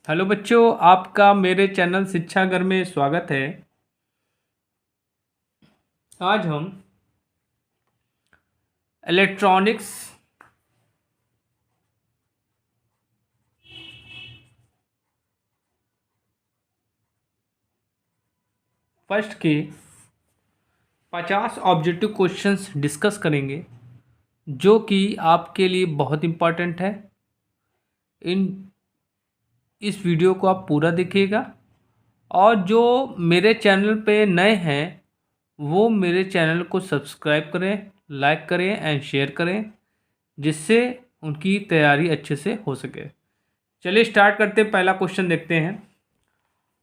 Hello बच्चों, आपका मेरे चैनल शिक्षा घर में स्वागत है। आज हम इलेक्ट्रॉनिक्स फर्स्ट के 50 ऑब्जेक्टिव क्वेश्चंस डिस्कस करेंगे, जो कि आपके लिए बहुत इम्पॉर्टेंट है। इन इस वीडियो को आप पूरा देखिएगा, और जो मेरे चैनल पे नए हैं वो मेरे चैनल को सब्सक्राइब करें, लाइक करें एंड शेयर करें, जिससे उनकी तैयारी अच्छे से हो सके। चलिए स्टार्ट करते हैं। पहला क्वेश्चन देखते हैं।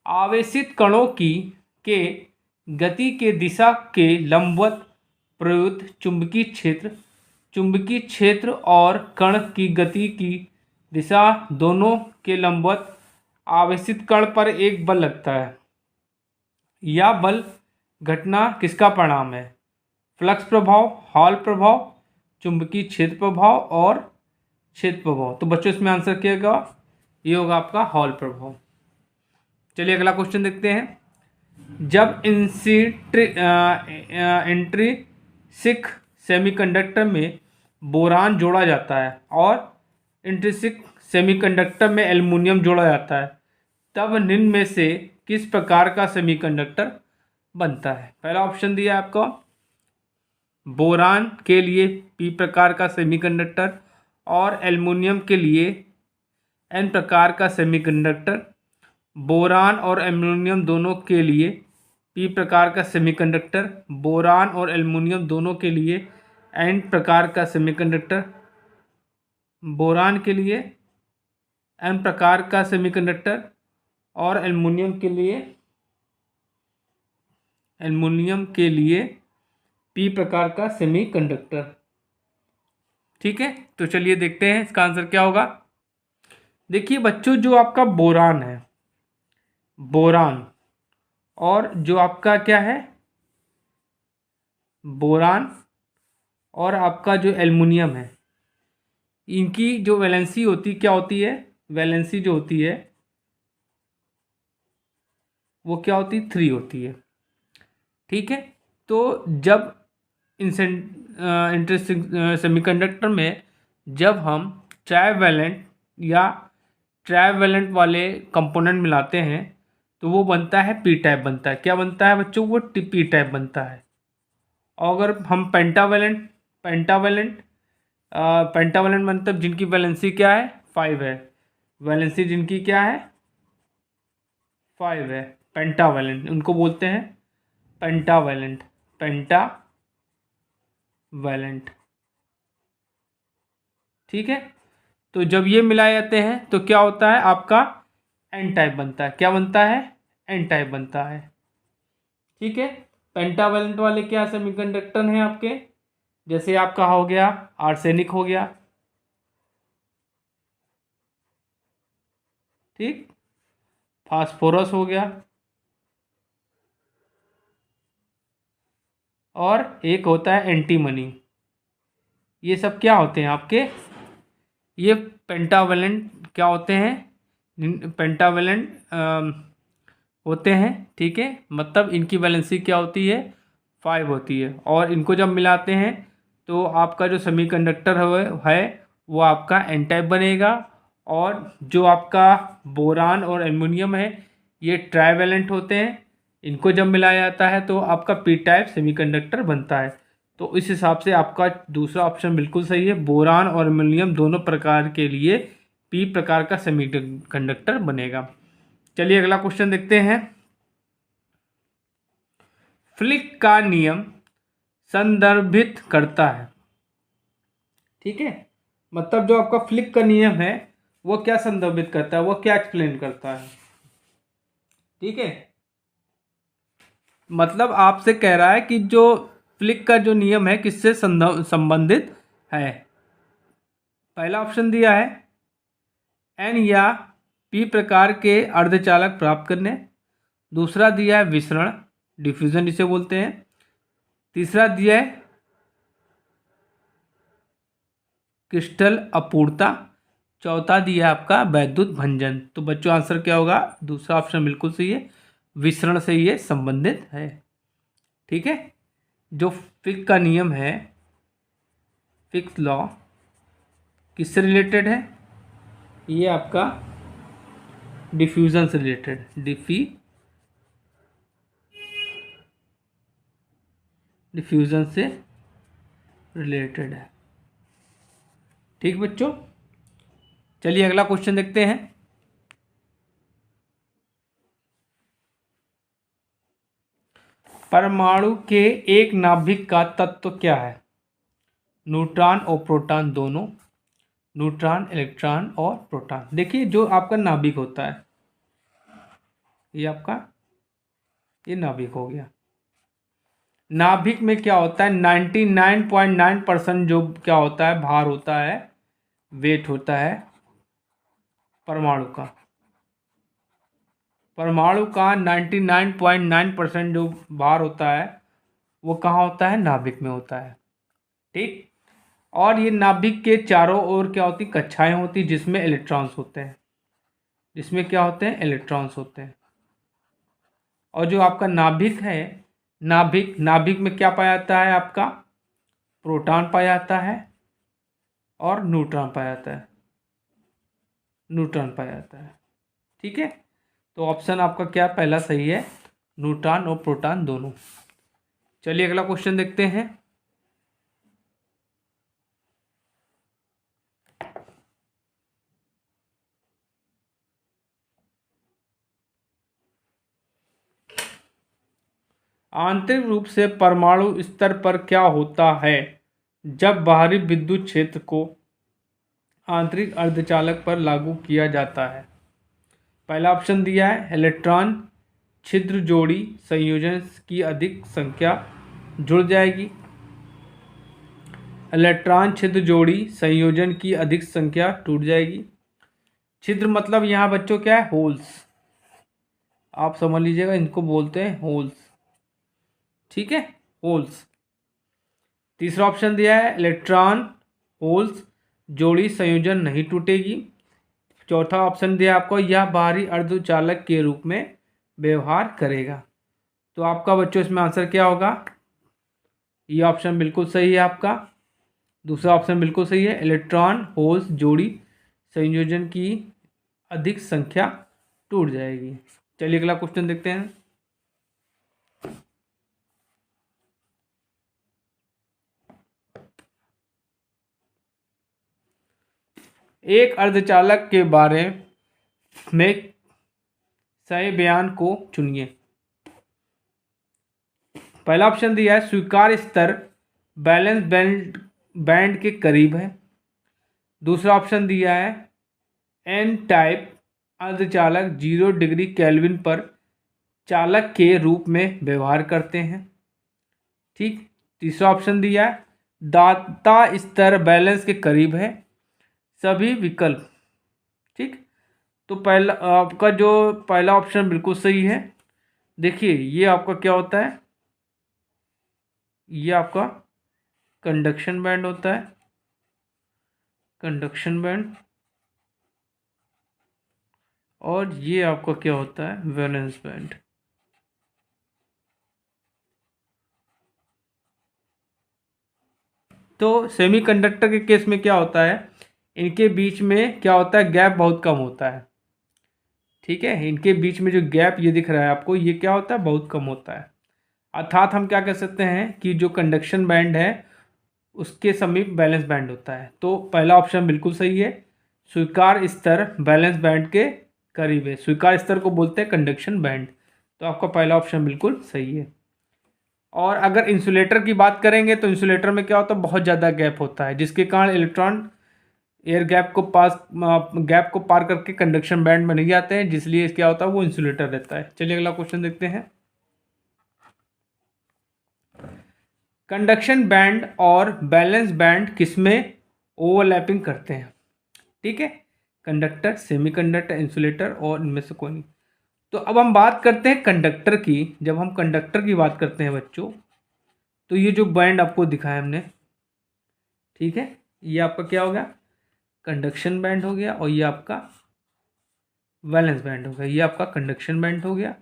आवेशित कणों की के गति के दिशा के लंबवत प्रयुक्त चुंबकीय क्षेत्र और कण की गति की दिशा दोनों के लंबवत आवेशित कण पर एक बल लगता है। यह बल घटना किसका परिणाम है? फ्लक्स प्रभाव, हॉल प्रभाव, चुंबकीय क्षेत्र प्रभाव और क्षेत्र प्रभाव। तो बच्चों इसमें आंसर क्या होगा? ये होगा आपका हॉल प्रभाव। चलिए अगला क्वेश्चन देखते हैं। जब इंट्रिंसिक सेमीकंडक्टर में बोरान जोड़ा जाता है और इंट्रिंसिक सेमीकंडक्टर में एल्युमिनियम जोड़ा जाता है, तब निम्न में से किस प्रकार का सेमीकंडक्टर बनता है? पहला ऑप्शन दिया है आपको, बोरान के लिए पी प्रकार का सेमीकंडक्टर और एल्युमिनियम के लिए एन प्रकार का सेमीकंडक्टर। बोरान और एल्युमिनियम दोनों के लिए पी प्रकार का सेमीकंडक्टर, बोरान और एल्युमिनियम दोनों के लिए एन प्रकार का सेमीकंडक्टर, बोरान के लिए एन प्रकार का सेमीकंडक्टर और एल्युमिनियम के लिए पी प्रकार का सेमीकंडक्टर। ठीक है, तो चलिए देखते हैं इसका आंसर क्या होगा। देखिए बच्चों, जो आपका बोरान है, बोरान और जो आपका क्या है, बोरान और आपका जो एल्युमिनियम है, इनकी जो वैलेंसी होती क्या होती है? वैलेंसी जो होती है वो क्या होती है? 3 होती है। ठीक है, तो जब इंटरेस्टिंग सेमीकंडक्टर में जब हम ट्राइवैलेंट या ट्राइवैलेंट वाले कंपोनेंट मिलाते हैं तो वो बनता है पी टाइप बनता है। क्या बनता है बच्चों? वो पी टाइप बनता है। और अगर हम पेंटावैलेंट पेंटावैलेंट मतलब जिनकी वैलेंसी क्या है? 5 है। वैलेंसी जिनकी क्या है? 5 है। पेंटावैलेंट उनको बोलते हैं पेंटावैलेंट। पेंटावैलेंट। ठीक है, तो जब ये मिलाए जाते हैं तो क्या होता है? आपका एन टाइप बनता है। क्या बनता है? एन टाइप बनता है। ठीक है, पेंटावैलेंट वाले क्या सेमीकंडक्टर हैं आपके? जैसे आपका हो गया आर्सेनिक हो गया, ठीक, फास्फोरस हो गया, और एक होता है एंटीमनी। ये सब क्या होते हैं आपके? ये पेंटावैलेंट क्या होते हैं? पेंटावैलेंट होते हैं। ठीक है, मतलब इनकी वैलेंसी क्या होती है? 5 होती है। और इनको जब मिलाते हैं तो आपका जो सेमीकंडक्टर है वो आपका एन टाइप बनेगा। और जो आपका बोरान और एल्युमिनियम है ये ट्राइवैलेंट होते हैं। इनको जब मिलाया जाता है तो आपका पी टाइप सेमीकंडक्टर बनता है। तो इस हिसाब से आपका दूसरा ऑप्शन बिल्कुल सही है। बोरान और एल्युमिनियम दोनों प्रकार के लिए पी प्रकार का सेमीकंडक्टर बनेगा। चलिए अगला क्वेश्चन देखते हैं। फ्लिक का नियम संदर्भित करता है। ठीक है, मतलब जो आपका फ्लिक का नियम है वो क्या संदर्भित करता है? वो क्या एक्सप्लेन करता है? ठीक है, मतलब आपसे कह रहा है कि जो फ्लिक का जो नियम है किससे संबंधित है। पहला ऑप्शन दिया है एन या पी प्रकार के अर्धचालक प्राप्त करने। दूसरा दिया है विसरण, डिफ्यूजन जिसे बोलते हैं। तीसरा दिया है क्रिस्टल अपूर्णता। चौथा दिया है आपका वैद्युत भंजन। तो बच्चों आंसर क्या होगा? दूसरा ऑप्शन बिल्कुल सही है, विसरण से ये संबंधित है। ठीक है। जो फिक का नियम है, फिक्स लॉ, किससे रिलेटेड है? ये आपका डिफ्यूजन से रिलेटेड, डिफ्यूजन से रिलेटेड है। ठीक बच्चों, चलिए अगला क्वेश्चन देखते हैं। परमाणु के एक नाभिक का तत्व क्या है? न्यूट्रॉन और प्रोटॉन दोनों, न्यूट्रॉन, इलेक्ट्रॉन और प्रोटॉन। देखिए जो आपका नाभिक होता है, ये आपका ये नाभिक हो गया। नाभिक में क्या होता है? 99.9% जो क्या होता है, भार होता है, वेट होता है परमाणु का। परमाणु का 99.9% जो भार होता है वो कहाँ होता है? नाभिक में होता है। ठीक। और ये नाभिक के चारों ओर क्या होती? कक्षाएं होती, जिसमें इलेक्ट्रॉन्स होते हैं, जिसमें क्या होते हैं? इलेक्ट्रॉन्स होते हैं। और जो आपका नाभिक है, नाभिक में क्या पाया जाता है? आपका प्रोटॉन पाया जाता है और न्यूट्रॉन पाया जाता है, न्यूट्रॉन पाया जाता है। ठीक है। तो ऑप्शन आपका क्या पहला सही है, न्यूट्रॉन और प्रोटॉन दोनों। चलिए अगला क्वेश्चन देखते हैं। आंतरिक रूप से परमाणु स्तर पर क्या होता है जब बाहरी विद्युत क्षेत्र को आंतरिक अर्धचालक पर लागू किया जाता है? पहला ऑप्शन दिया है इलेक्ट्रॉन छिद्र जोड़ी संयोजन की अधिक संख्या जुड़ जाएगी। इलेक्ट्रॉन छिद्र जोड़ी संयोजन की अधिक संख्या टूट जाएगी। छिद्र मतलब यहाँ बच्चों क्या है? होल्स। आप समझ लीजिएगा, इनको बोलते हैं होल्स। ठीक है, होल्स। तीसरा ऑप्शन दिया है इलेक्ट्रॉन होल्स जोड़ी संयोजन नहीं टूटेगी। चौथा ऑप्शन दिया आपको यह बाहरी अर्धचालक के रूप में व्यवहार करेगा। तो आपका बच्चों इसमें आंसर क्या होगा? ये ऑप्शन बिल्कुल सही है आपका, दूसरा ऑप्शन बिल्कुल सही है, इलेक्ट्रॉन होल्स जोड़ी संयोजन की अधिक संख्या टूट जाएगी। चलिए अगला क्वेश्चन देखते हैं। एक अर्धचालक के बारे में सही बयान को चुनिए। पहला ऑप्शन दिया है स्वीकार्य स्तर बैलेंस बैंड के करीब है। दूसरा ऑप्शन दिया है एन टाइप अर्धचालक 0 डिग्री केल्विन पर चालक के रूप में व्यवहार करते हैं। ठीक। तीसरा ऑप्शन दिया है दाता स्तर बैलेंस के करीब है। सभी विकल्प। ठीक। तो पहला आपका जो पहला ऑप्शन बिल्कुल सही है। देखिए ये आपका क्या होता है? ये आपका कंडक्शन बैंड होता है, कंडक्शन बैंड। और ये आपका क्या होता है? Valence band. तो सेमीकंडक्टर के केस में क्या होता है? इनके बीच में क्या होता है? गैप बहुत कम होता है। ठीक है, इनके बीच में जो गैप ये दिख रहा है आपको, ये क्या होता है? बहुत कम होता है। अर्थात हम क्या कह सकते हैं कि जो कंडक्शन बैंड है उसके समीप बैलेंस बैंड होता है। तो पहला ऑप्शन बिल्कुल सही है, स्वीकार्य स्तर बैलेंस बैंड के करीब है। स्वीकार्य स्तर को बोलते हैं कंडक्शन बैंड। तो आपका पहला ऑप्शन बिल्कुल सही है। और अगर इंसुलेटर की बात करेंगे तो इंसुलेटर में क्या होता है? बहुत ज़्यादा गैप होता है, जिसके कारण इलेक्ट्रॉन एयर गैप को पार करके कंडक्शन बैंड में नहीं जाते हैं, जिसलिए क्या होता है? वो इंसुलेटर रहता है। चलिए अगला क्वेश्चन देखते हैं। कंडक्शन बैंड और बैलेंस बैंड किसमें ओवरलैपिंग करते हैं? ठीक है, कंडक्टर, सेमीकंडक्टर, इंसुलेटर और इनमें से कोई नहीं। तो अब हम बात करते हैं कंडक्टर की। जब हम कंडक्टर की बात करते हैं बच्चों, तो ये जो बैंड आपको दिखाया हमने, ठीक है, ये आपका क्या हो गया? कंडक्शन बैंड हो गया, और ये आपका वैलेंस बैंड हो गया। ये आपका कंडक्शन बैंड हो गया,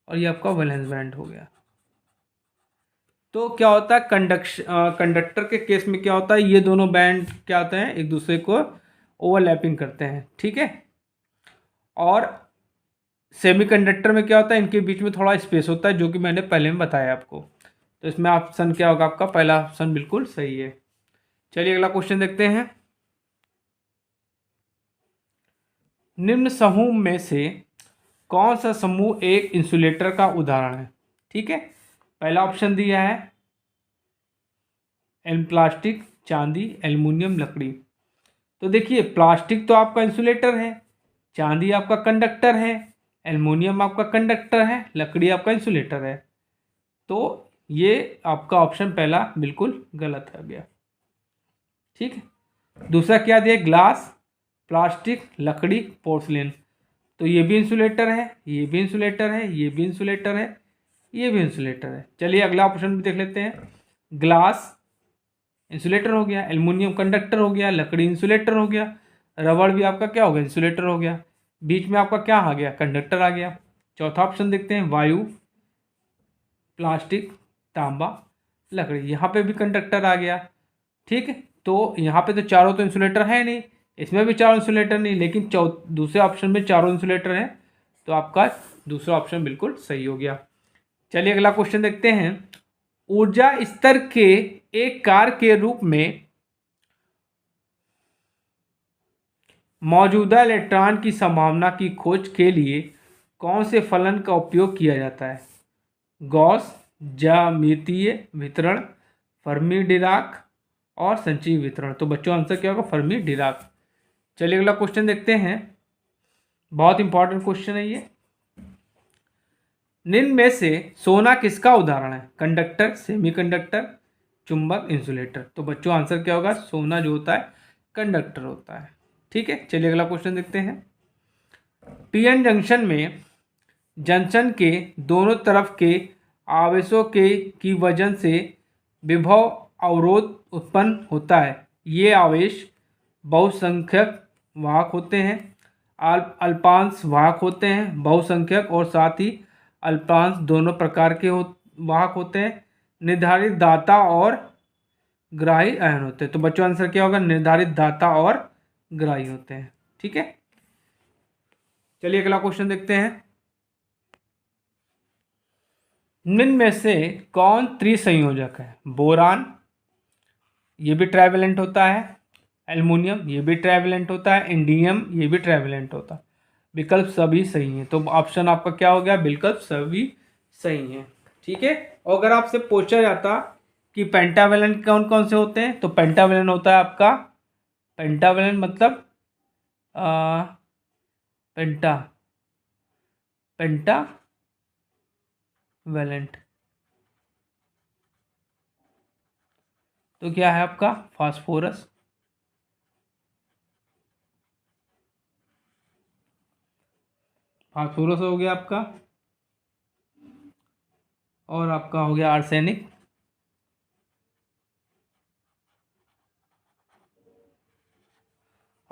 और ये आपका वैलेंस बैंड हो गया। तो क्या होता है, कंडक्टर के केस में क्या होता है, ये दोनों बैंड क्या होते हैं, एक दूसरे को ओवरलैपिंग करते हैं, ठीक है। और सेमीकंडक्टर में क्या होता है, इनके बीच में थोड़ा स्पेस होता है, जो कि मैंने पहले में बताया आपको। तो इसमें ऑप्शन क्या होगा आपका, पहला ऑप्शन बिल्कुल सही है। चलिए अगला क्वेश्चन देखते हैं। निम्न समूह में से कौन सा समूह एक इंसुलेटर का उदाहरण है, ठीक है। पहला ऑप्शन दिया है प्लास्टिक, चांदी, एल्युमिनियम, लकड़ी। तो देखिए, प्लास्टिक तो आपका इंसुलेटर है, चांदी आपका कंडक्टर है, एल्युमिनियम आपका कंडक्टर है, लकड़ी आपका इंसुलेटर है। तो ये आपका ऑप्शन पहला बिल्कुल गलत हो गया, ठीक है। दूसरा क्या दिया, ग्लास, प्लास्टिक, लकड़ी, पोर्सलेन। तो ये भी इंसुलेटर है, ये भी इंसुलेटर है, ये भी इंसुलेटर है, ये भी इंसुलेटर है। चलिए अगला ऑप्शन भी देख लेते हैं। ग्लास इंसुलेटर हो गया, एल्युमिनियम कंडक्टर हो गया, लकड़ी इंसुलेटर हो गया, रबड़ भी आपका क्या हो गया, इंसुलेटर हो गया। बीच में आपका क्या आ गया, कंडक्टर आ गया। चौथा ऑप्शन देखते हैं, वायु, प्लास्टिक, तांबा, लकड़ी। यहाँ पे भी कंडक्टर आ गया, ठीक है। तो यहाँ पे तो चारों तो इंसुलेटर है नहीं, इसमें भी चारों इंसुलेटर नहीं, लेकिन दूसरे ऑप्शन में चारों इंसुलेटर हैं। तो आपका दूसरा ऑप्शन बिल्कुल सही हो गया। चलिए अगला क्वेश्चन देखते हैं। ऊर्जा स्तर के एक कार्य के रूप में मौजूदा इलेक्ट्रॉन की संभावना की खोज के लिए कौन से फलन का उपयोग किया जाता है। गॉस ज्यामितीय वितरण, फर्मी डिराक और संचयी वितरण। तो बच्चों आंसर क्या होगा, फर्मी डिराक। चलिए अगला क्वेश्चन देखते हैं, बहुत इंपॉर्टेंट क्वेश्चन है ये। निम्न में से सोना किसका उदाहरण है, कंडक्टर, सेमीकंडक्टर, चुंबक, इंसुलेटर। तो बच्चों आंसर क्या होगा, सोना जो होता है कंडक्टर होता है, ठीक है। चलिए अगला क्वेश्चन देखते हैं। पीएन जंक्शन में जंक्शन के दोनों तरफ के आवेशों के की वजन से विभव अवरोध उत्पन्न होता है। ये आवेश बहुसंख्यक वाहक होते हैं, अल्पांश वाहक होते हैं, बहुसंख्यक और साथ ही अल्पांश दोनों प्रकार के वाहक होते हैं। निर्धारित दाता और ग्राही आयन होते हैं। तो बच्चों आंसर क्या होगा, निर्धारित दाता और ग्राही होते हैं, ठीक है। चलिए अगला क्वेश्चन देखते हैं। निम्न में से कौन त्रिसंयोजक है, बोरान, ये भी ट्राइवेलेंट होता है, एल्युमिनियम ये भी ट्राइवेलेंट होता है, इंडियम ये भी ट्राइवेलेंट होता है। विकल्प सभी सही हैं। तो ऑप्शन आपका क्या हो गया, विकल्प सभी सही हैं, ठीक है। और अगर आपसे पूछा जाता कि पेंटावेलेंट कौन कौन से होते हैं, तो पेंटावेलेंट होता है आपका, पेंटावेलेंट मतलब पेंटा पेंटा वैलेंट। तो क्या है आपका, फास्फोरस, फास्फोरस हो गया आपका, और आपका हो गया आर्सेनिक,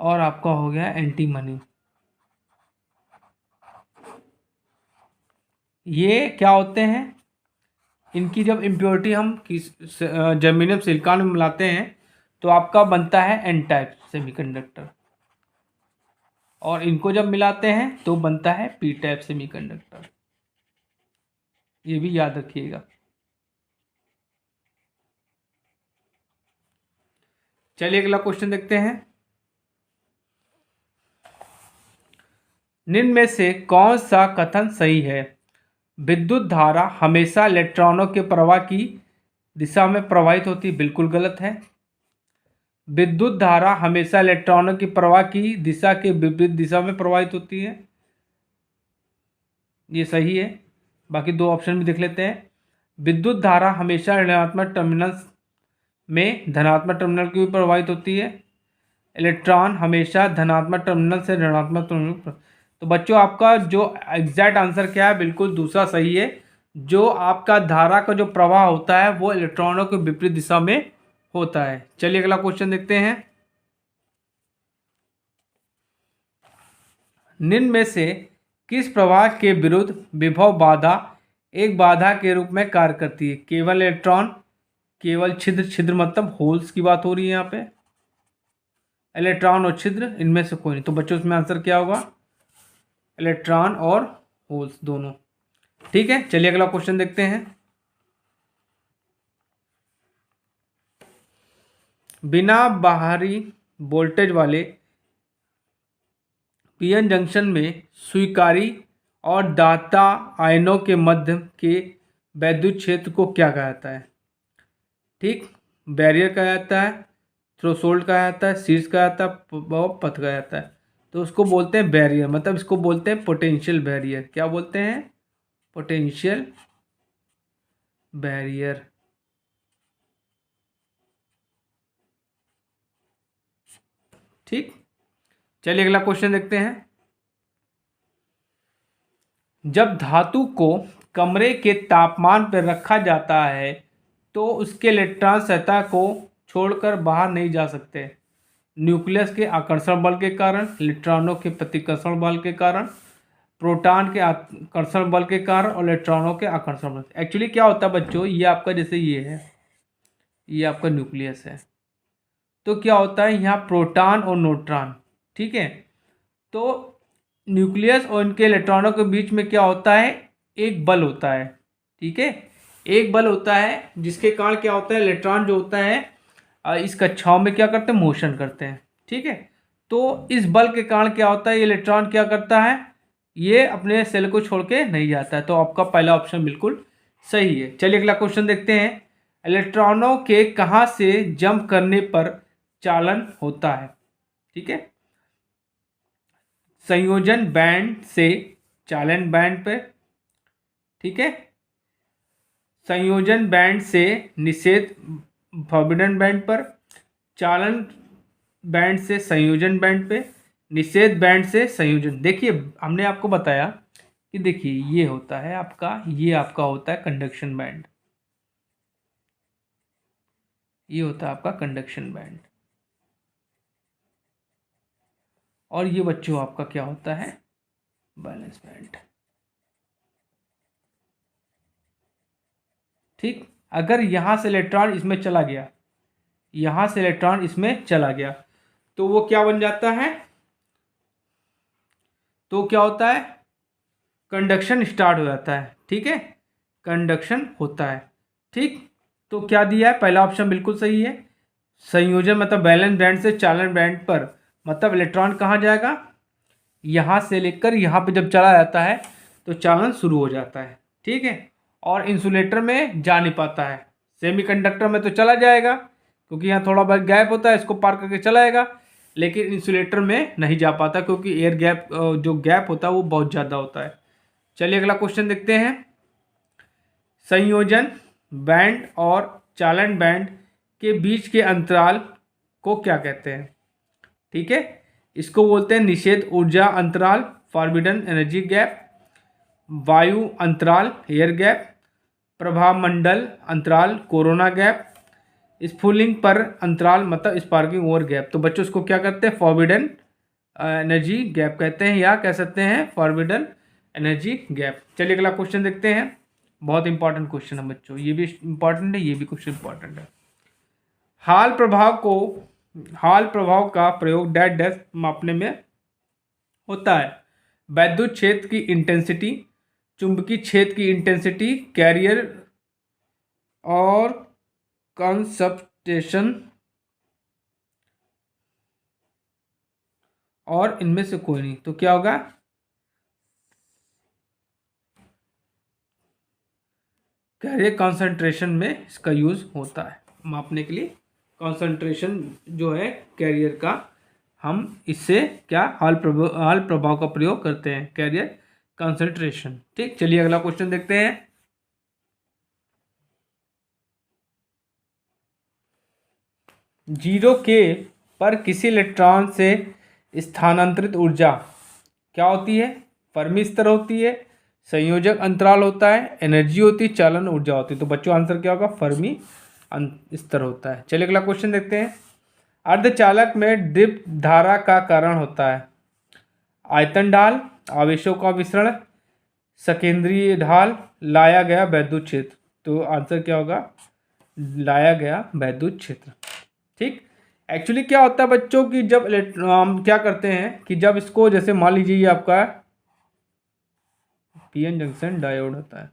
और आपका हो गया एंटीमनी। ये क्या होते हैं, इनकी जब इम्प्योरिटी हम किस जर्मेनियम सिलिकॉन में मिलाते हैं तो आपका बनता है एन टाइप सेमीकंडक्टर, और इनको जब मिलाते हैं तो बनता है पी टाइप सेमीकंडक्टर। ये भी याद रखिएगा। चलिए अगला क्वेश्चन देखते हैं। निम्न में से कौन सा कथन सही है, विद्युत धारा हमेशा इलेक्ट्रॉनों के प्रवाह की दिशा में प्रवाहित होती है। बिल्कुल गलत है। विद्युत धारा हमेशा इलेक्ट्रॉनों की प्रवाह की दिशा के विपरीत दिशा में प्रवाहित होती है, ये सही है। बाकी दो ऑप्शन भी देख लेते हैं। विद्युत धारा हमेशा ऋणात्मक टर्मिनल में धनात्मक टर्मिनल की ओर प्रवाहित होती है, इलेक्ट्रॉन हमेशा धनात्मक टर्मिनल से ऋणात्मक टर्मिनल। तो बच्चों आपका जो एग्जैक्ट आंसर क्या है, बिल्कुल दूसरा सही है। जो आपका धारा का जो प्रवाह होता है वो इलेक्ट्रॉनों के विपरीत दिशा में होता है। चलिए अगला क्वेश्चन देखते हैं। निम्न में से किस प्रवाह के विरुद्ध विभव बाधा एक बाधा के रूप में कार्य करती है? केवल इलेक्ट्रॉन, केवल छिद्र, छिद्र मतलब होल्स की बात हो रही है यहाँ पे, इलेक्ट्रॉन और छिद्र, इनमें से कोई नहीं। तो बच्चों इसमें आंसर क्या होगा? इलेक्ट्रॉन और होल्स दोनों। ठीक है, चलिए अगला क्वेश्चन देखते हैं। बिना बाहरी वोल्टेज वाले पीएन जंक्शन में स्वीकारी और दाता आयनों के मध्य के वैद्युत क्षेत्र को क्या कहा जाता है? ठीक, बैरियर कहा जाता है, थ्रेशोल्ड कहा जाता है, शीर्ष कहा जाता है, पथ कहा जाता है। तो उसको बोलते हैं बैरियर, मतलब इसको बोलते हैं पोटेंशियल बैरियर। क्या बोलते हैं? Potential barrier. ठीक, चलिए अगला क्वेश्चन देखते हैं। जब धातु को कमरे के तापमान पर रखा जाता है तो उसके इलेक्ट्रॉन सतह को छोड़कर बाहर नहीं जा सकते। न्यूक्लियस के आकर्षण बल के कारण, इलेक्ट्रॉनों के प्रतिकर्षण बल के कारण, प्रोटॉन के आकर्षण बल के कारण और इलेक्ट्रॉनों के आकर्षण बल। एक्चुअली क्या होता है बच्चों, ये आपका जैसे ये है, ये आपका न्यूक्लियस है, तो क्या होता है यहाँ प्रोटॉन और न्यूट्रॉन, ठीक है, तो न्यूक्लियस और इनके इलेक्ट्रॉनों के बीच में क्या होता है? एक बल होता है। ठीक है, एक बल होता है जिसके कारण क्या होता है? इलेक्ट्रॉन जो होता है इस कक्षाओं में क्या करते हैं? मोशन करते हैं। ठीक है, तो इस बल के कारण क्या होता है? ये इलेक्ट्रॉन क्या करता है? ये अपने सेल को छोड़ के नहीं जाता है। तो आपका पहला ऑप्शन बिल्कुल सही है। चलिए अगला क्वेश्चन देखते हैं। इलेक्ट्रॉनों के कहाँ से जंप करने पर चालन होता है? ठीक है, संयोजन बैंड से चालन बैंड पर, ठीक है, संयोजन बैंड से निषेध फॉरबिडन बैंड पर, चालन बैंड से संयोजन बैंड पे, निषेध बैंड से संयोजन। देखिए हमने आपको बताया कि देखिए ये होता है आपका, ये आपका होता है कंडक्शन बैंड, ये होता है आपका कंडक्शन बैंड, और ये बच्चों आपका क्या होता है? Balance band. ठीक, अगर यहाँ से इलेक्ट्रॉन इसमें चला गया, यहाँ से इलेक्ट्रॉन इसमें चला गया, तो वो क्या बन जाता है? तो क्या होता है? कंडक्शन स्टार्ट हो जाता है। ठीक है, कंडक्शन होता है। ठीक, तो क्या दिया है? पहला ऑप्शन बिल्कुल सही है। संयोजन मतलब बैलेंस बैंड से चालन बैंड पर, मतलब इलेक्ट्रॉन कहाँ जाएगा? यहाँ से लेकर यहाँ पे जब चला जाता है तो चालन शुरू हो जाता है। ठीक है, और इंसुलेटर में जा नहीं पाता है। सेमीकंडक्टर में तो चला जाएगा क्योंकि यहाँ थोड़ा बहुत गैप होता है, इसको पार करके चला जाएगा, लेकिन इंसुलेटर में नहीं जा पाता क्योंकि एयर गैप, जो गैप होता है वो बहुत ज़्यादा होता है। चलिए अगला क्वेश्चन देखते हैं। संयोजन बैंड और चालन बैंड के बीच के अंतराल को क्या कहते हैं? ठीक है, इसको बोलते हैं निषेध ऊर्जा अंतराल, फॉरबिडन एनर्जी गैप, वायु अंतराल एयर गैप, प्रभाव मंडल अंतराल कोरोना गैप, स्फुलिंग पर अंतराल मतलब स्पार्किंग ओवर गैप। तो बच्चों इसको क्या कहते हैं? फॉरबिडन एनर्जी गैप कहते हैं, या कह सकते हैं फॉरबिडन एनर्जी गैप। चलिए अगला क्वेश्चन देखते हैं। बहुत इंपॉर्टेंट क्वेश्चन है बच्चों, ये भी इंपॉर्टेंट है, ये भी क्वेश्चन इंपॉर्टेंट है। हाल प्रभाव का प्रयोग डैश डैश मापने में होता है। वैद्युत क्षेत्र की इंटेंसिटी, चुंबकीय क्षेत्र की इंटेंसिटी, कैरियर और कंसंट्रेशन, और इनमें से कोई नहीं। तो क्या होगा? कैरियर कंसंट्रेशन में इसका यूज होता है मापने के लिए। कंसंट्रेशन जो है कैरियर का, हम इससे क्या हाल प्रभाव का प्रयोग करते हैं, कैरियर कंसंट्रेशन। ठीक, चलिए अगला क्वेश्चन देखते हैं। जीरो के पर किसी इलेक्ट्रॉन से स्थानांतरित ऊर्जा क्या होती है? फर्मी स्तर होती है, संयोजक अंतराल होता है, एनर्जी होती है, चालन ऊर्जा होती है। तो बच्चों आंसर क्या होगा? फर्मी स्तर होता है। चलिए अगला क्वेश्चन देखते हैं। अर्धचालक में दीप्त धारा का कारण होता है आयतन ढाल, आवेशों का विसरण, सकेंद्रीय ढाल, लाया गया वैद्युत क्षेत्र। तो आंसर क्या होगा? लाया गया वैद्युत क्षेत्र। ठीक। एक्चुअली क्या होता है बच्चों की जब हम क्या करते हैं कि जब इसको जैसे मान लीजिए ये आपका पीएन जंक्शन डायोड होता है,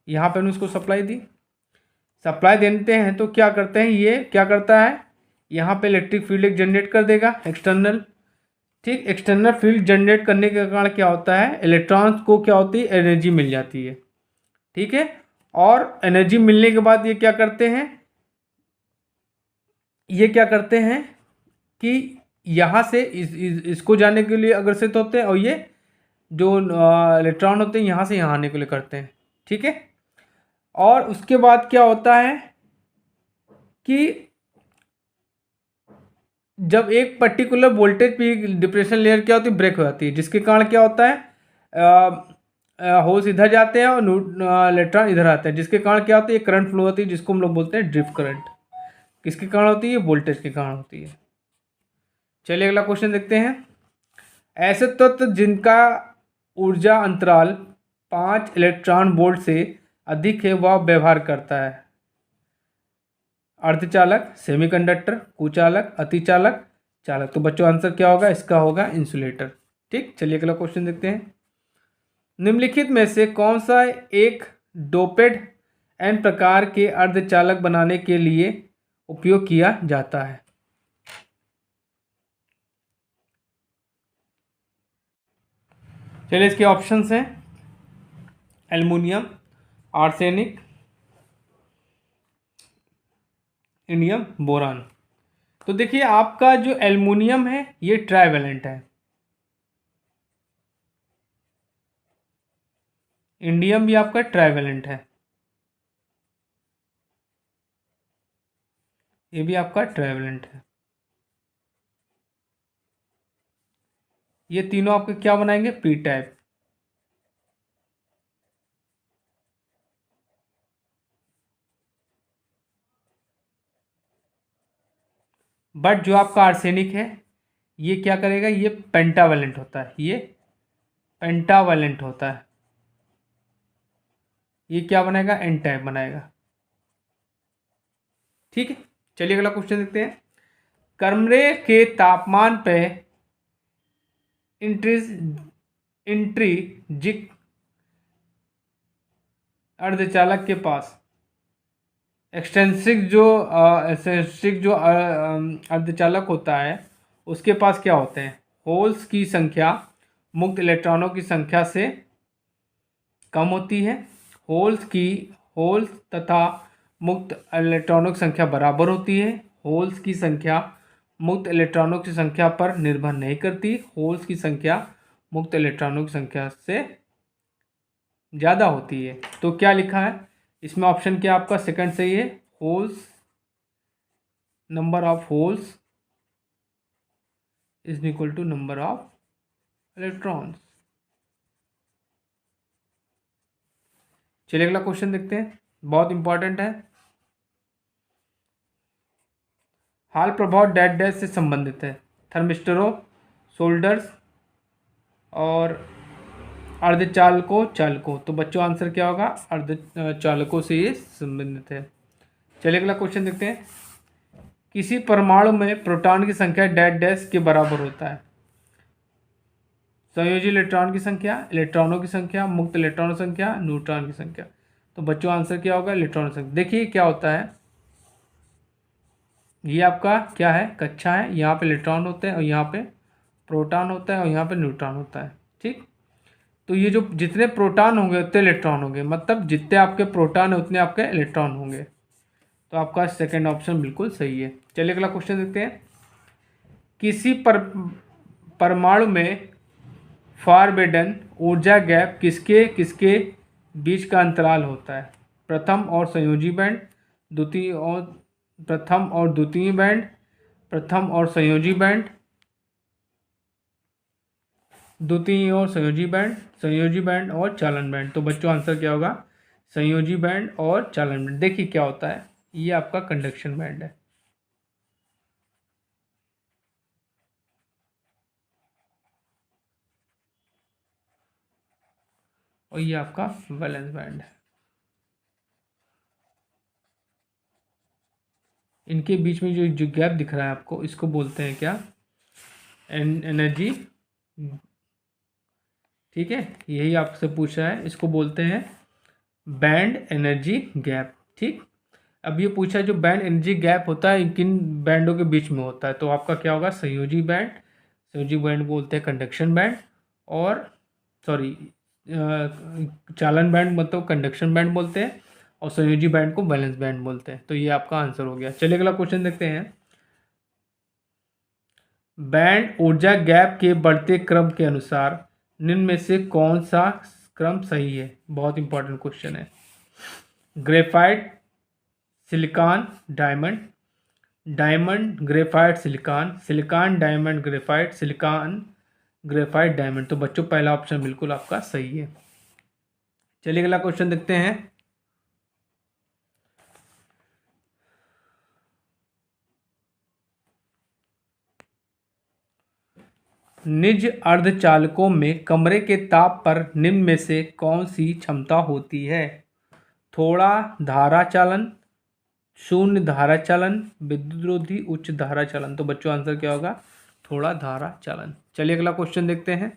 यहाँ पे हमने इसको सप्लाई दी, सप्लाई देते हैं तो क्या करते हैं, ये क्या करता है, यहाँ पे इलेक्ट्रिक फील्ड एक जनरेट कर देगा एक्सटर्नल। ठीक। एक्सटर्नल फील्ड जनरेट करने के कारण क्या होता है, इलेक्ट्रॉन्स को क्या होती है, एनर्जी मिल जाती है। ठीक है। और एनर्जी मिलने के बाद ये क्या करते हैं, कि यहाँ से इसको जाने के लिए अग्रसित होते हैं और ये जो इलेक्ट्रॉन होते हैं यहाँ से यहाँ आने के लिए करते हैं। ठीक है। और उसके बाद क्या होता है कि जब एक पर्टिकुलर वोल्टेज पे डिप्रेशन लेयर क्या होती है, ब्रेक हो जाती है, जिसके कारण क्या होता है होल्स इधर जाते हैं और इलेक्ट्रॉन इधर आते हैं, जिसके कारण क्या होता है, करंट फ्लो होती है, जिसको हम लोग बोलते हैं ड्रिफ्ट करंट। किसके कारण होती है? वोल्टेज के कारण होती है। चलिए अगला क्वेश्चन देखते हैं। ऐसे तत्व जिनका ऊर्जा अंतराल 5 इलेक्ट्रॉन वोल्ट से अधिक है वह व्यवहार करता है अर्धचालक, सेमीकंडक्टर, कुचालक, अतिचालक, चालक। तो बच्चों आंसर क्या होगा? इसका होगा इंसुलेटर। ठीक। चलिए अगला क्वेश्चन देखते हैं। निम्नलिखित में से कौन सा एक डोपेड एन प्रकार के अर्धचालक बनाने के लिए उपयोग किया जाता है? चलिए इसके ऑप्शंस हैं एल्युमिनियम, आर्सेनिक, इंडियम, बोरान। तो देखिए आपका जो एल्युमिनियम है ये ट्राइवेलेंट है, इंडियम भी आपका ट्राइवेलेंट है, ये भी आपका ट्राइवेलेंट है। ये तीनों आपके क्या बनाएंगे? P type. बट जो आपका आर्सेनिक है ये क्या करेगा, ये पेंटावेलेंट होता है, ये पेंटावेलेंट होता है, ये क्या बनाएगा? एन टाइप बनाएगा। ठीक है। चलिए अगला क्वेश्चन देखते हैं। कमरे के तापमान पे इंट्रिजिक अर्धचालक के पास एक्सट्रिंसिक जो अर्धचालक होता है उसके पास क्या होते हैं? होल्स की संख्या मुक्त इलेक्ट्रॉनों की संख्या से कम होती है। होल्स तथा मुक्त इलेक्ट्रॉनों की संख्या बराबर होती है। होल्स की संख्या मुक्त इलेक्ट्रॉनों की संख्या पर निर्भर नहीं करती। होल्स की संख्या मुक्त इलेक्ट्रॉनों की संख्या से ज़्यादा होती है। तो क्या लिखा है इसमें? ऑप्शन क्या आपका सेकंड सही है। Holes, number of holes is equal to number of electrons. चलिए अगला क्वेश्चन देखते हैं, बहुत इंपॉर्टेंट है। हाल प्रभाव डैश डैश से संबंधित है। थर्मिस्टरों, सोल्डर्स और अर्धचालकों, चालकों। तो बच्चों आंसर क्या होगा? अर्धचालकों से ये संबंधित है। चलिए अगला क्वेश्चन देखते हैं। किसी परमाणु में प्रोटॉन की संख्या डैश डैश के बराबर होता है। संयोजी इलेक्ट्रॉन की संख्या, इलेक्ट्रॉनों की संख्या, मुक्त इलेक्ट्रॉन संख्या, न्यूट्रॉन की संख्या। तो बच्चों आंसर क्या होगा? इलेक्ट्रॉन संख्या। देखिए क्या होता है, ये आपका क्या है? कक्षा है। यहाँ पे इलेक्ट्रॉन होते हैं और यहाँ पे प्रोटॉन होता है और यहाँ पे न्यूट्रॉन होता है। ठीक। तो ये जो जितने प्रोटॉन होंगे उतने इलेक्ट्रॉन होंगे, मतलब जितने आपके प्रोटॉन है उतने आपके इलेक्ट्रॉन होंगे। तो आपका सेकंड ऑप्शन बिल्कुल सही है। चलिए अगला क्वेश्चन देखते हैं। किसी परमाणु में फॉरबिडन ऊर्जा गैप किसके किसके बीच का अंतराल होता है? प्रथम और संयोजी बैंड, प्रथम और द्वितीय बैंड, प्रथम और संयोजी बैंड, द्वितीय और संयोजी बैंड और चालन बैंड। तो बच्चों आंसर क्या होगा? संयोजी बैंड और चालन बैंड। देखिए क्या होता है, ये आपका कंडक्शन बैंड है, और ये आपका वैलेंस बैंड है। इनके बीच में जो गैप दिख रहा है आपको, इसको बोलते हैं क्या? एनर्जी। ठीक है, यही आपसे पूछा है, इसको बोलते हैं बैंड एनर्जी गैप। ठीक, अब ये पूछा है जो बैंड एनर्जी गैप होता है किन बैंडों के बीच में होता है, तो आपका क्या होगा? संयोजी बैंड। संयोजी बैंड बोलते हैं कंडक्शन बैंड, और सॉरी चालन बैंड मतलब कंडक्शन बैंड बोलते हैं, और संयोजी बैंड को बैलेंस बैंड बोलते हैं। तो ये आपका आंसर हो गया। चलिए अगला क्वेश्चन देखते हैं। बैंड ऊर्जा गैप के बढ़ते क्रम के अनुसार निम्न में से कौन सा क्रम सही है? बहुत इंपॉर्टेंट क्वेश्चन है। Graphite, silicon, diamond, diamond graphite silicon, silicon diamond graphite, silicon graphite diamond. तो बच्चों पहला ऑप्शन बिल्कुल आपका सही है। चलिए अगला क्वेश्चन देखते हैं। निज अर्धचालकों में कमरे के ताप पर निम्न में से कौन सी क्षमता होती है? थोड़ा धारा चालन, शून्य धारा चालन, विद्युतरोधी, उच्च धारा चालन। तो बच्चों आंसर क्या होगा? थोड़ा धारा चालन। चलिए अगला क्वेश्चन देखते हैं।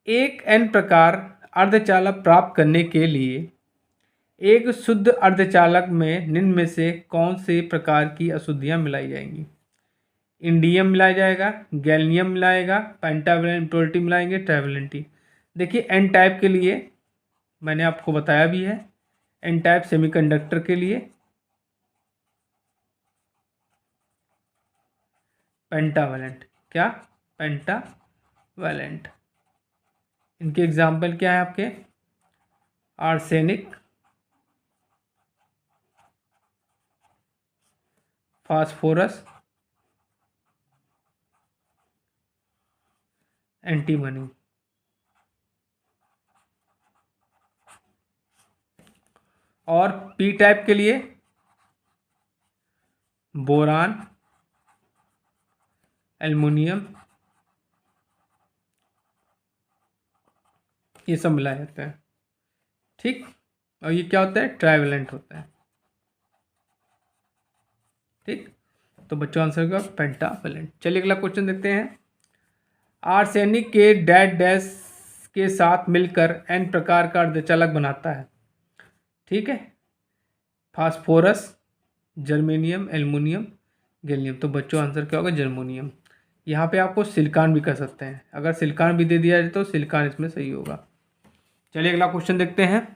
एक n प्रकार अर्धचालक प्राप्त करने के लिए एक शुद्ध अर्धचालक में निम्न में से कौन से प्रकार की अशुद्धियां मिलाई जाएंगी? इंडियम मिलाया जाएगा, गैलियम मिलाएगा, पेंटावैलेंट इम्प्योरिटी मिलाएंगे, ट्राइवैलेंटी। देखिए एन टाइप के लिए मैंने आपको बताया भी है, एन टाइप सेमीकंडक्टर के लिए पेंटावैलेंट। क्या? पेंटावैलेंट। इनके एग्जाम्पल क्या है आपके? Arsenic, phosphorus, antimony. और पी टाइप के लिए बोरान, एल्युमिनियम, ये सब मिलाया जाता है। ठीक, और ये क्या होता है? ट्राइवेलेंट होता है। ठीक, तो बच्चों आंसर का पेंटावेलेंट। चलिए अगला क्वेश्चन देखते हैं। आर्सेनिक के डैश डैश के साथ मिलकर एन प्रकार का अर्धचालक बनाता है। ठीक है, फास्फोरस, जर्मेनियम, एल्युमिनियम, गैलियम। तो बच्चों आंसर क्या होगा? जर्मेनियम। यहाँ पे आपको सिलिकॉन भी कर सकते हैं, अगर सिलिकॉन भी दे दिया जाए तो सिलिकॉन इसमें सही होगा। चलिए अगला क्वेश्चन देखते हैं।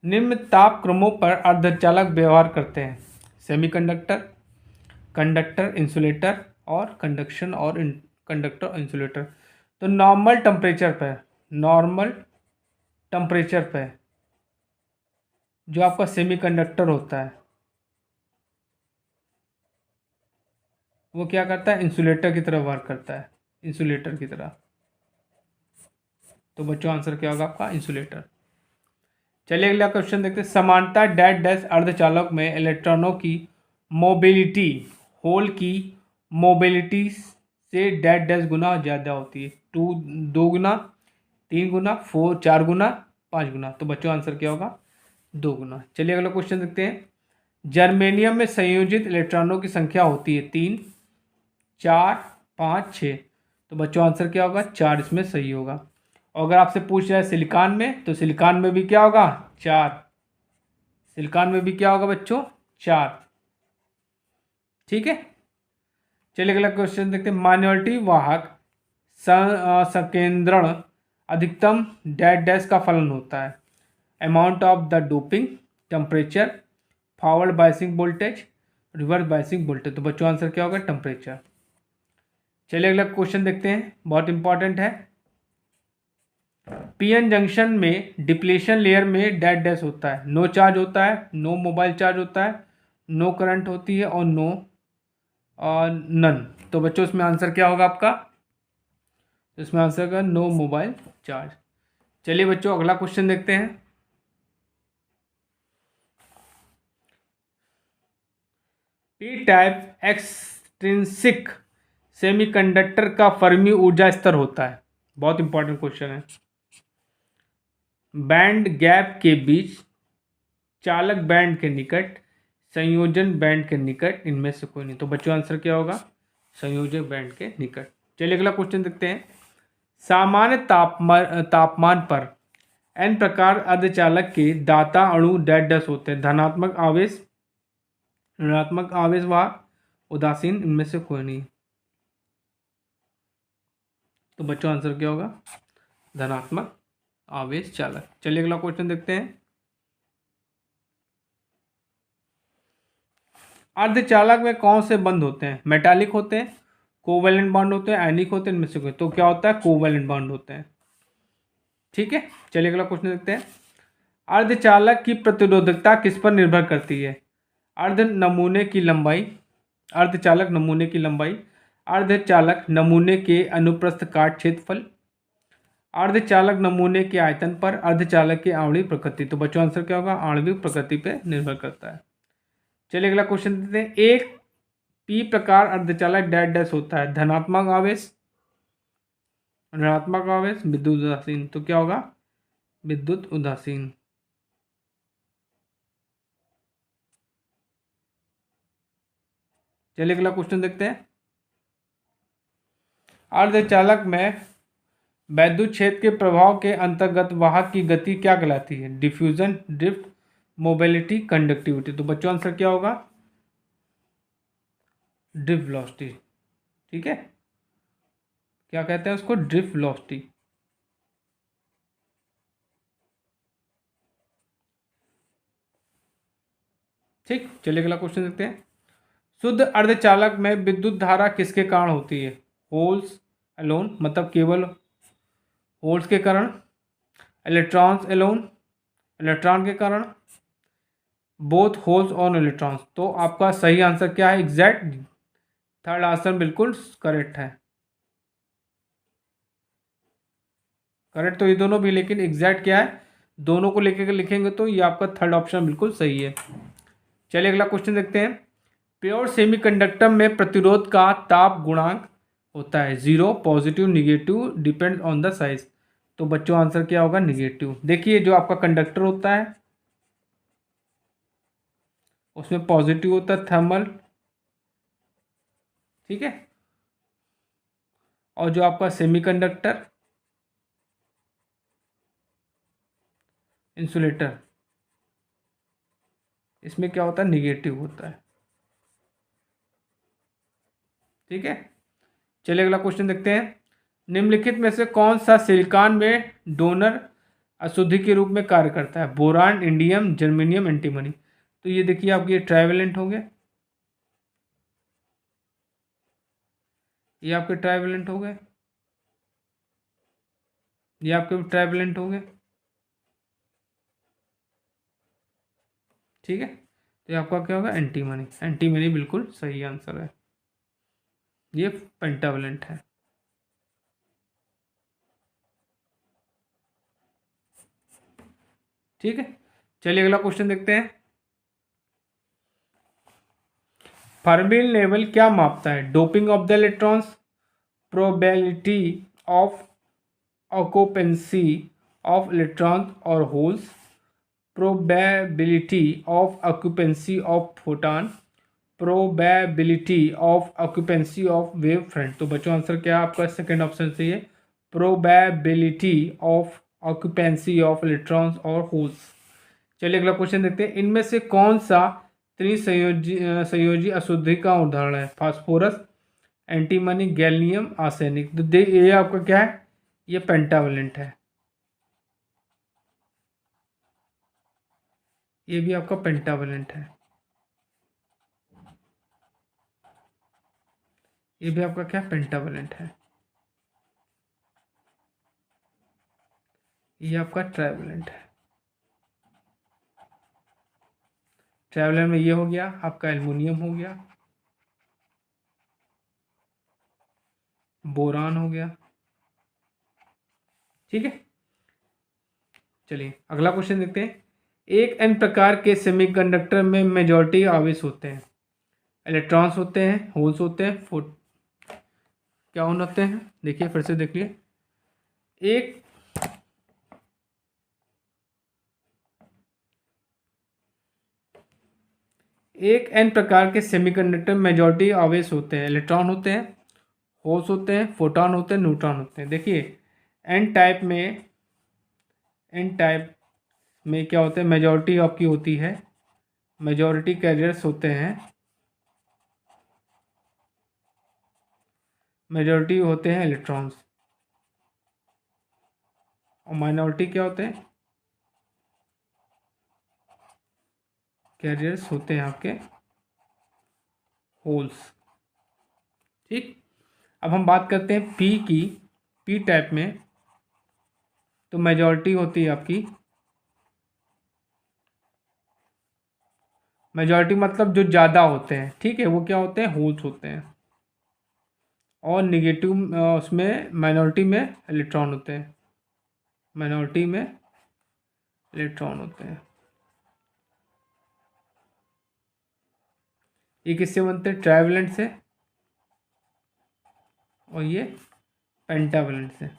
निम्न ताप क्रमों पर अर्धचालक व्यवहार करते हैं। सेमीकंडक्टर, कंडक्टर, इंसुलेटर, और कंडक्शन और कंडक्टर और इंसुलेटर। तो नॉर्मल टेम्परेचर पे जो आपका सेमीकंडक्टर होता है वो क्या करता है? इंसुलेटर की तरह वर्क करता है, इंसुलेटर की तरह। तो बच्चों आंसर क्या होगा आपका? इंसुलेटर। चलिए अगला क्वेश्चन देखते हैं। समानता डैश डैश अर्धचालक में इलेक्ट्रॉनों की मोबिलिटी होल की मोबिलिटी से डैश डैश गुना ज़्यादा होती है। 2 गुना, 3 गुना, 4 गुना, 5 गुना। तो बच्चों आंसर क्या होगा? 2 गुना। चलिए अगला क्वेश्चन देखते हैं। जर्मेनियम में संयोजित इलेक्ट्रॉनों की संख्या होती है 3, 4, 5, 6। तो बच्चों आंसर क्या होगा? 4 इसमें सही होगा। और अगर आपसे पूछ रहा है सिलिकॉन में, तो सिलिकॉन में भी क्या होगा? 4। सिलिकॉन में भी क्या होगा बच्चों? 4। ठीक है, चलिए अगला क्वेश्चन देखते हैं। माइनॉरिटी वाहक संकेंद्रण अधिकतम डैश डैश का फलन होता है। Amount of the doping, temperature, forward biasing voltage, reverse biasing voltage. तो बच्चों आंसर क्या होगा? टेम्परेचर। चलिए अगला क्वेश्चन देखते हैं, बहुत इंपॉर्टेंट है। पीएन जंक्शन में डिप्लीशन लेयर में डैश डैश होता है। नो चार्ज होता है, नो मोबाइल चार्ज होता है, नो करंट होती है और नो और नन। तो बच्चों इसमें आंसर क्या होगा आपका? तो इसमें आंसर का नो मोबाइल चार्ज। चलिए बच्चों अगला क्वेश्चन देखते हैं। पी टाइप एक्सट्रिंसिक सेमीकंडक्टर का फर्मी ऊर्जा स्तर होता है। बहुत इंपॉर्टेंट क्वेश्चन है। बैंड गैप के बीच, चालक बैंड के निकट, संयोजन बैंड के निकट, इनमें से कोई नहीं। तो बच्चों आंसर क्या होगा? संयोजक बैंड के निकट। चलिए अगला क्वेश्चन देखते हैं। सामान्य तापमान पर एन प्रकार अर्धचालक के दाता अणु डैश डैश होते हैं। धनात्मक आवेश, ऋणात्मक आवेश व उदासीन, इनमें से कोई नहीं। तो बच्चों आंसर क्या होगा? धनात्मक आवेश चालक। चलिए अगला क्वेश्चन देखते हैं। अर्धचालक में कौन से बंध होते हैं? मेटालिक होते हैं, कोवैलेंट बॉन्ड होते हैं, आयनिक होते हैं, इनमें से कोई। तो क्या होता है? कोवैलेंट बॉन्ड होते हैं। ठीक है, चलिए अगला क्वेश्चन देखते हैं। अर्धचालक की प्रतिरोधकता किस पर निर्भर करती है? अर्ध नमूने की लंबाई, अर्धचालक नमूने की लंबाई, अर्धचालक नमूने के अनुप्रस्थ काट क्षेत्रफल, अर्धचालक नमूने के आयतन पर, अर्धचालक की आणविक प्रकृति। तो बच्चों आंसर क्या होगा? आणविक प्रकृति पे निर्भर करता है। चलिए अगला क्वेश्चन देते हैं। एक पी प्रकार अर्धचालक डैश डैश होता है। धनात्मक आवेश, ऋणात्मक आवेश, विद्युत उदासीन। तो क्या होगा? विद्युत उदासीन। चलिए अगला क्वेश्चन देखते हैं। अर्धचालक में वैद्युत क्षेत्र के प्रभाव के अंतर्गत वाहक की गति क्या कहलाती है? Diffusion, drift, mobility, conductivity. तो बच्चों आंसर क्या होगा? Drift velocity. ठीक है, क्या कहते हैं उसको? Drift velocity. ठीक, चलिए अगला क्वेश्चन देखते हैं। शुद्ध अर्धचालक में विद्युत धारा किसके कारण होती है? होल्स एलोन, मतलब केवल होल्स के कारण, इलेक्ट्रॉन्स एलोन, इलेक्ट्रॉन के कारण, बोथ होल्स और इलेक्ट्रॉन्स। तो आपका सही आंसर क्या है? एग्जैक्ट थर्ड आंसर बिल्कुल करेक्ट है। करेक्ट तो ये दोनों भी, लेकिन एग्जैक्ट क्या है? दोनों को लेकर लिखेंगे तो ये आपका थर्ड ऑप्शन बिल्कुल सही है। चलिए अगला क्वेश्चन देखते हैं। प्योर सेमीकंडक्टर में प्रतिरोध का ताप गुणांक होता है 0, positive, negative, depend on the size. तो बच्चों आंसर क्या होगा? निगेटिव। देखिए जो आपका कंडक्टर होता है उसमें पॉजिटिव होता है थर्मल, ठीक है, और जो आपका सेमीकंडक्टर इंसुलेटर, इसमें क्या होता है? निगेटिव होता है। ठीक है, चलिए अगला क्वेश्चन देखते हैं। निम्नलिखित में से कौन सा सिलिकॉन में डोनर अशुद्धि के रूप में कार्य करता है? Boron, indium, germanium, antimony. तो ये देखिए आपके ये ट्राइवेलेंट हो गए, ये आपके ट्राइवेलेंट हो गए, ये आपके ट्राइवेलेंट हो गए। ठीक है, तो ये आपका क्या होगा? एंटीमनी। एंटीमनी बिल्कुल सही आंसर है। ये पेंटावेलेंट है। ठीक है, चलिए अगला क्वेश्चन देखते हैं। फर्मी लेवल क्या मापता है? Doping of the electrons, probability of occupancy of electrons और holes, probability of occupancy of photon, probability of occupancy of wave front. तो बच्चों आंसर क्या है आपका? सेकंड ऑप्शन सही है, probability of occupancy of electrons और होल्स। चलिए अगला क्वेश्चन देखते हैं। इनमें से कौन सा त्रिसंयोजी संयोजी अशुद्धि का उदाहरण है? Phosphorus, antimony, gallium, arsenic. तो ये आपका क्या है? ये पेंटावेलेंट है। ये भी आपका पेंटावेलेंट है। ये भी आपका क्या? पेंटावेलेंट है। ये आपका ट्राइवेलेंट है। ट्रैवलर में ये हो गया आपका एल्युमिनियम हो गया, बोरान हो गया। ठीक है, चलिए अगला क्वेश्चन देखते हैं। एक एन प्रकार के सेमीकंडक्टर में मेजॉरिटी आवेश होते हैं, इलेक्ट्रॉन्स होते हैं, होल्स होते हैं, क्या होते हैं, देखिए फिर से देखिए। एक एक एन प्रकार के सेमीकंडक्टर मेजॉरिटी आवेश होते हैं, इलेक्ट्रॉन होते हैं, होल्स होते हैं, फोटॉन होते हैं, न्यूट्रॉन होते हैं। देखिए एन टाइप में क्या होते हैं, मेजॉरिटी आपकी होती है, मेजॉरिटी कैरियर्स होते हैं, मेजॉरिटी होते हैं इलेक्ट्रॉन्स, और माइनॉरिटी क्या होते हैं, कैरियर्स होते हैं आपके होल्स। ठीक, अब हम बात करते हैं पी की। पी टाइप में तो मेजॉरिटी होती है आपकी, मेजॉरिटी मतलब जो ज़्यादा होते हैं, ठीक है, वो क्या होते हैं, होल्स होते हैं, और निगेटिव उसमें माइनॉरिटी में इलेक्ट्रॉन होते हैं, माइनॉरिटी में इलेक्ट्रॉन होते हैं। ये किससे बनते हैं, ट्राइवेलेंट से, और ये पेंटावेलेंट से।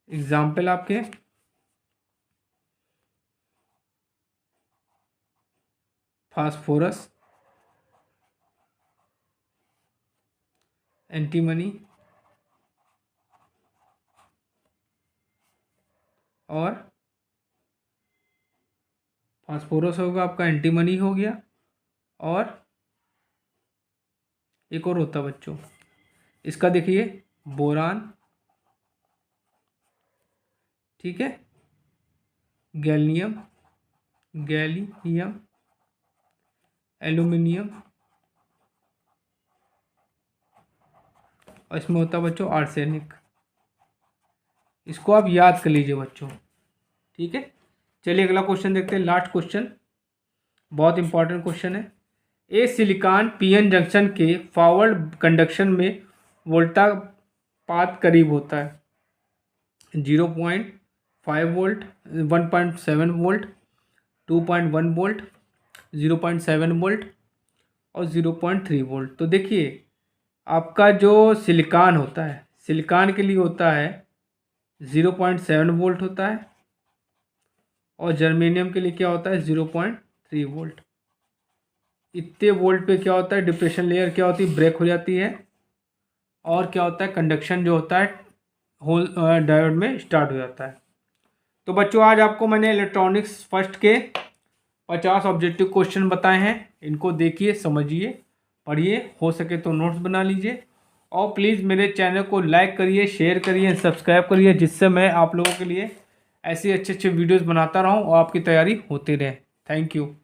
एग्जाम्पल आपके फास्फोरस, एंटीमनी, और फास्फोरस होगा आपका, एंटीमनी हो गया, और एक और होता है बच्चों इसका, देखिए बोरान, ठीक है, गैलियम, एल्यूमिनियम, और इसमें होता है बच्चों आर्सेनिक। इसको आप याद कर लीजिए बच्चों, ठीक है। चलिए अगला क्वेश्चन देखते हैं, लास्ट क्वेश्चन, बहुत इंपॉर्टेंट क्वेश्चन है। ए सिलिकॉन पीएन जंक्शन के फॉरवर्ड कंडक्शन में वोल्टा पाथ करीब होता है 0.5 वोल्ट, 1.7 वोल्ट, 2.1 वोल्ट, 0.7 वोल्ट, और 0.3 वोल्ट। तो देखिए आपका जो सिलिकॉन होता है, सिलिकॉन के लिए होता है 0.7 वोल्ट होता है, और जर्मेनियम के लिए क्या होता है 0.3 वोल्ट। इतने वोल्ट पे क्या होता है, डिप्रेशन लेयर क्या होती है, ब्रेक हो जाती है, और क्या होता है, कंडक्शन जो होता है होल डायोड में स्टार्ट हो जाता है। तो बच्चों आज आपको मैंने इलेक्ट्रॉनिक्स फर्स्ट के 50 ऑब्जेक्टिव क्वेश्चन बताए हैं। इनको देखिए, समझिए, पढ़िए, हो सके तो नोट्स बना लीजिए, और प्लीज़ मेरे चैनल को लाइक करिए, शेयर करिए, सब्सक्राइब करिए, जिससे मैं आप लोगों के लिए ऐसे अच्छे अच्छे वीडियोस बनाता रहूं और आपकी तैयारी होती रहे। Thank you.